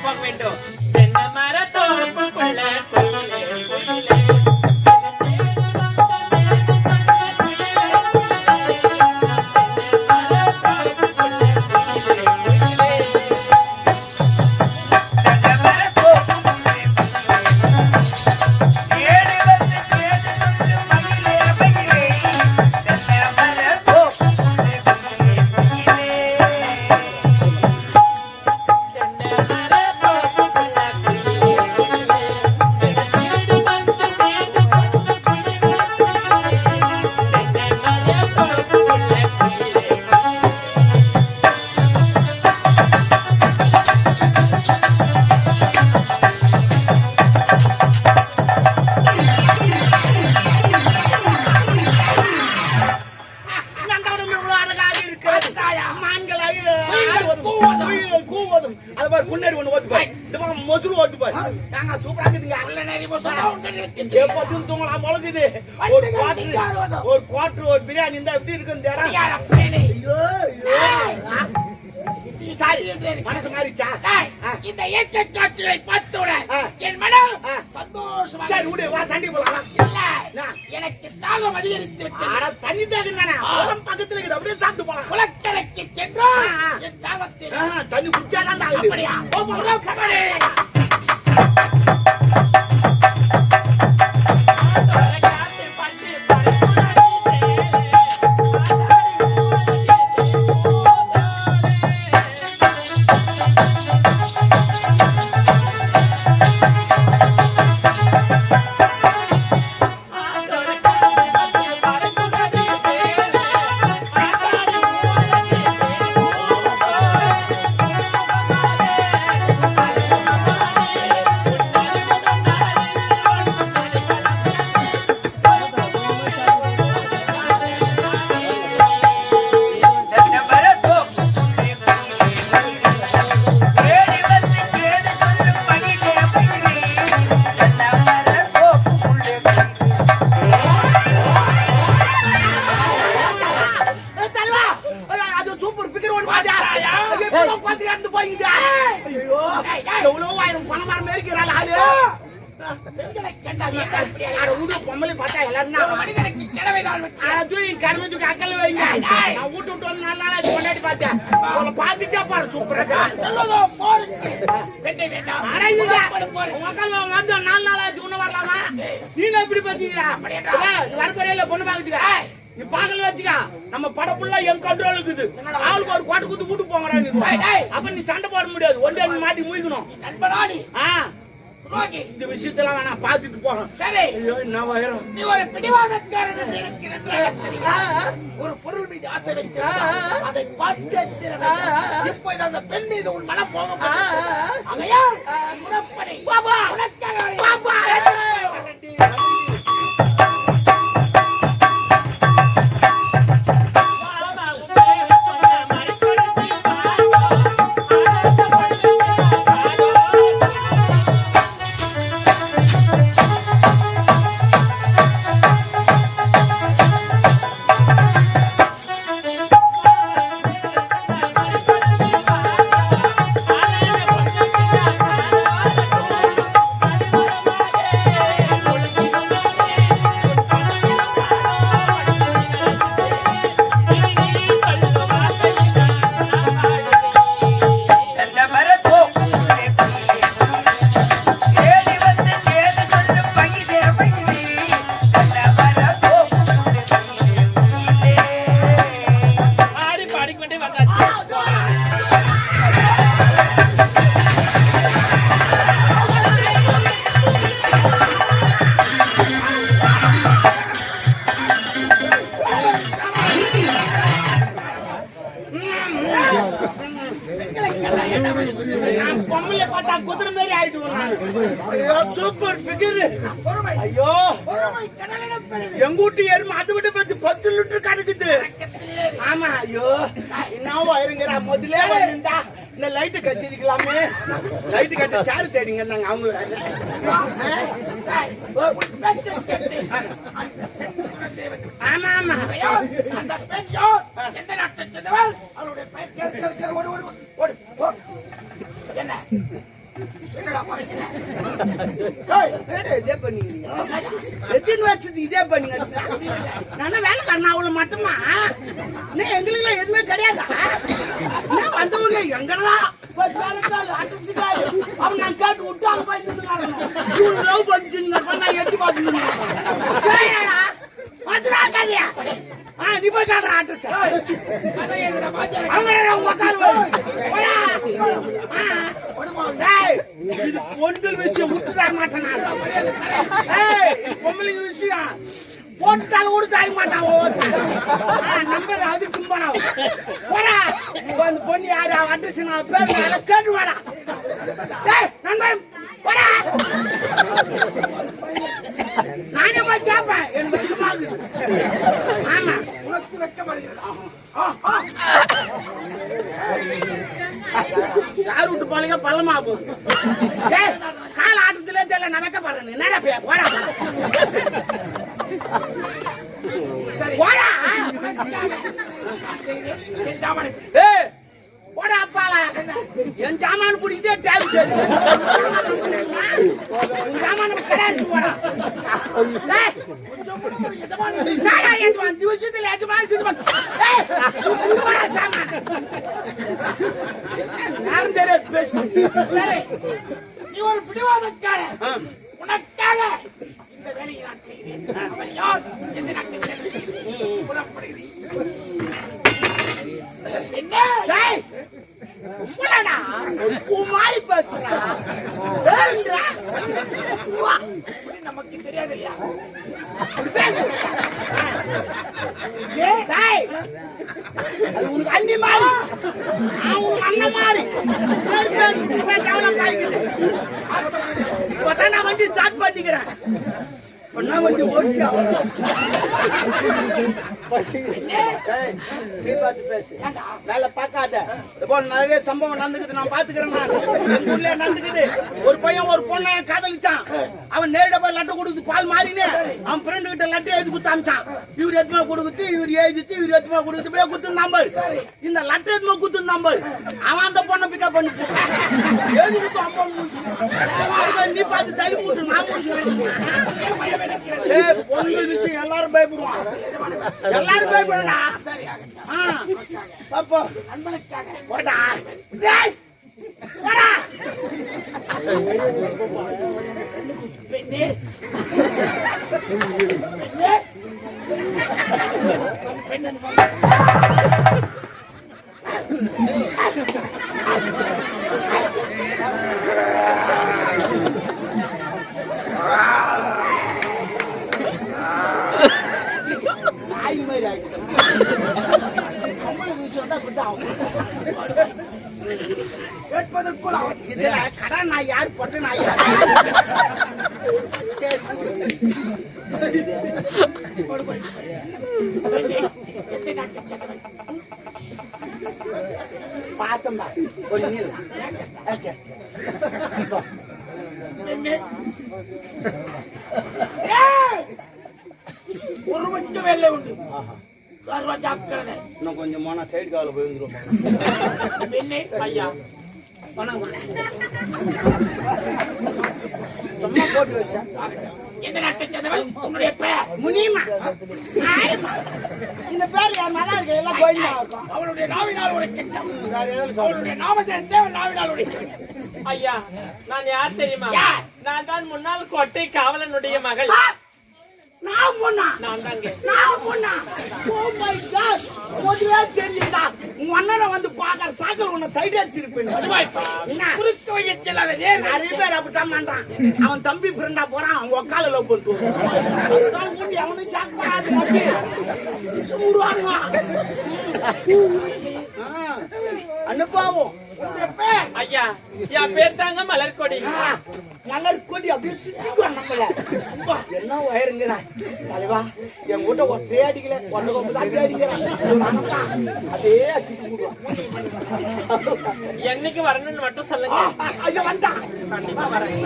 போக வேண்டும். தென்னை மர தோப்புக்குள்ள குயிலே குயிலே ஒரு குவார்டர் ஒரு பிரியாணி இருந்தா எப்படி இருக்கும் மனசு மாறிச்சா? இந்த இயற்கை காட்சிகளை பார்த்தவுடன் என் மனம் சந்தோஷமா சரி விடு வா சண்டை போலாம். இல்ல எனக்கு தாகம் அதிகரித்து விட்டது. தண்ணி தாகம் தானே பக்கத்துல இருக்குது அப்படியே சாப்பிட்டு போலாம். குளக்கரைக்கு சென்றா என் தாகத்தை தண்ணி குடிச்சாதான் தாகம். அப்படியா கபடி நம்ம படப்புள்ள என் கண்ட்ரோல் இருக்குது. ஆளுக்கு ஒரு கோட்டை குத்து கூட்டு போங்கடா. அப்ப நீ சண்டை போட முடியாது. ஒன்றே மாட்டி முழிக்கணும். இந்த விஷயத்தெல்லாம் வேணா பாத்துட்டு போறோம். சரி நீ ஒரு பிடிவாதக்காரன் ஒரு பொருள் மீது ஆசை வைக்கிறாய். அதை பார்த்து இப்போ அந்த பெண் மீது உன் மனம் போக சூப்பர் பிகர். ஐயோ எங்கூட்டி ஏறும் அதை விட 10 லிட்டர் கணக்குது. ஆமா ஐயோ என்னவோ இருங்கடா. முதல்ல வந்தா இந்த லைட் கட்டிருக்கலாமே. லைட் கட்ட சேர் தேடிங்க நாங்க அவங்க. ஆமா ஆமா அந்த பெண்ணோ எந்த நாட்டை சேர்ந்தவள்? அவளுடைய பெயர் என்ன? இதே பண்ணிக்கிறீங்க எத்தனை வருஷத்துக்கு இதே பண்ணுங்க நல்லா வேலைக்காரனா அவ்வளவு மட்டுமா இன்னும் எங்களுக்கு எதுவுமே கிடையாதா வந்தவங்க எங்கெல்லாம் அவன் நான் கேட்டு விட்டு அங்க போய் லவ் பண்ணிச்சுங்க நான் எட்டி பார்த்து நீ போய் காட்டுற அட்ரஸ் இது பொண்ணுகள் விஷயம் முத்து தர மாட்டேன் பொம்பளைங்க விஷயம் போட்டாலும் கூட தாய மாட்டான் நம்பர் அது கும்பனா போடா அந்த பொண்ணு யாரு அட்ரஸ் நான் பேர் கேட்டு வாடா நண்பன் போடா நானே போய் கேட்பேன் எனக்கு பயமாகுது ஆமா உனக்கு வெக்கப்படுகிறதா யார் விட்டு போலங்க பள்ளமா போகுது கால ஆட்டத்திலே தெரியல நான் வெக்கப்படுறேன் என்னடா போடா போடா போடா அப்பால என் ஜாமான் பிடிக்குதே டேம் சரி ஜாமான் கிடையாது போடா விஷயத்துல பேசு நீ ஒரு பிடிவாதக்கார உனக்காக இந்த வேலையை நான் செய்கிறேன் அவன் யார் என்று நான் புறப்படுகிறேன் நமக்கு தெரியாது இல்லையா உனக்கு அண்ணி மாறி உனக்கு அண்ணன் மாறி நான் வண்டி ஸ்டார்ட் பண்ணிக்கிறேன் வண்டி ஓட்டி வேலை பார்க்காத நிறைய சம்பவம் நடந்துக்குது நான் பாத்துக்கிறேன் நடந்துக்குது ஒரு பையன் ஒரு பொண்ணை காதலிச்சான் அவன் நேரிட போய் லட்டு கொடுத்து பால் மாறினே அவன் ஃப்ரெண்டு கிட்ட லட்டு எழுதி கொடுத்து அமிச்சான் இவர் எதுவுமே கொடுத்து இவர் எழுதிட்டு இவர் எதுவுமே கொடுத்து போய் குத்து நம்பர் இந்த லட்டு எதுவுமே குத்து நம்பர் அவன் அந்த பொண்ணை பிக்கப் பண்ணி எழுதி கொடுத்து அம்மா நீ பார்த்து தள்ளி போட்டு நான் பொண்ணுகள் விஷயம் எல்லாரும் பயப்படுவான் எல்லாரும் பயப்படா அப்போ போடா போடா கடை நான் யாரு போட்டு நான் பார்த்தம்பா கொஞ்சம் ஒரு மட்டும் வேலை உண்டு இன்னும் கொஞ்சம் போனா சைடு கால போய் வந்துடும் ஐயா சும்மா போட்டு வச்சா எந்த நாட்டை சேர்ந்தவள் உன்னுடைய பெயர் முனிமா இந்த பேர் நல்லா இருக்கு எல்லாம் கோயிலா இருக்கும் அவளுடைய நாவினால் உடைக்கட்டும் அவளுடைய நாமத்தை தேவன் நாவினால் உடைக்கட்டும் ஐயா நான் யார் தெரியுமா நான் தான் முன்னாள் கோட்டை காவலனுடைய மகள் நான் பொண்ணா நான் தாங்க நான் பொண்ணா ஓ மை காட் முதல்ல தெரிஞ்சா உங்க அண்ணனை வந்து பாக்கற சாக்கல் உன்னை சைடு அடிச்சிருப்பேன் என்ன குறுக்கு வழிய செல்லாத நிறைய பேர் அப்படித்தான் பண்றான் அவன் தம்பி ஃப்ரெண்டா போறான் அவங்க ஒக்கால லவ் பண்ணிட்டு அதான் ஊண்டி அவனும் சாக்கு பண்ணாது அப்படி சுடுவானுங்க அனுபவம் ஐயா என் பேர் தாங்க மலர்கொடி மலர்கொடி அப்படியே சுத்திக்குவான் நம்மள என்ன வயருங்கடா தலைவா என் கூட்ட ஒற்றே அடிக்கல ஒன்று கொண்டு அடி அடிக்கிறான் அதே அடிச்சுட்டு போடுவான் என்னைக்கு வரணும்னு மட்டும் சொல்லுங்க ஐயோ வந்தான் கண்டிப்பா வரேன்